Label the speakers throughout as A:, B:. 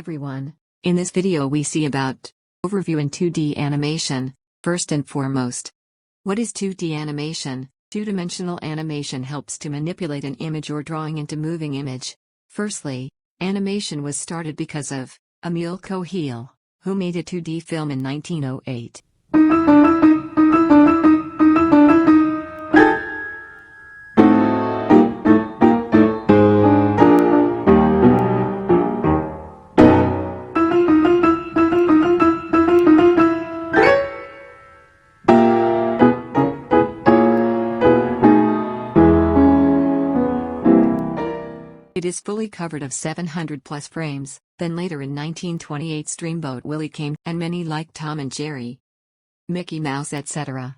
A: everyone. In this video we see about overview in 2D animation. First and foremost, what is 2D animation? Two-dimensional animation helps to manipulate an image or drawing into moving image. Firstly, animation was started because of Emile Coheil, who made a 2D film in 1908. It is fully covered of 700 plus frames. Then later in 1928 Steamboat Willie came, and many like Tom and Jerry, Mickey Mouse, etc.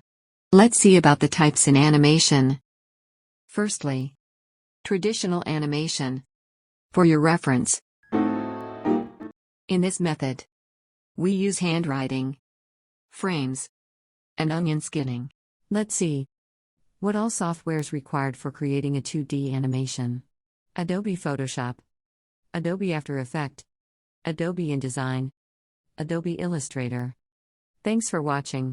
A: Let's see about the types in animation. Firstly, traditional animation. For your reference, in this method, we use handwriting, frames, and onion skinning. Let's see what all softwares required for creating a 2D animation. Adobe Photoshop, Adobe After Effects, Adobe InDesign, Adobe Illustrator. Thanks for watching.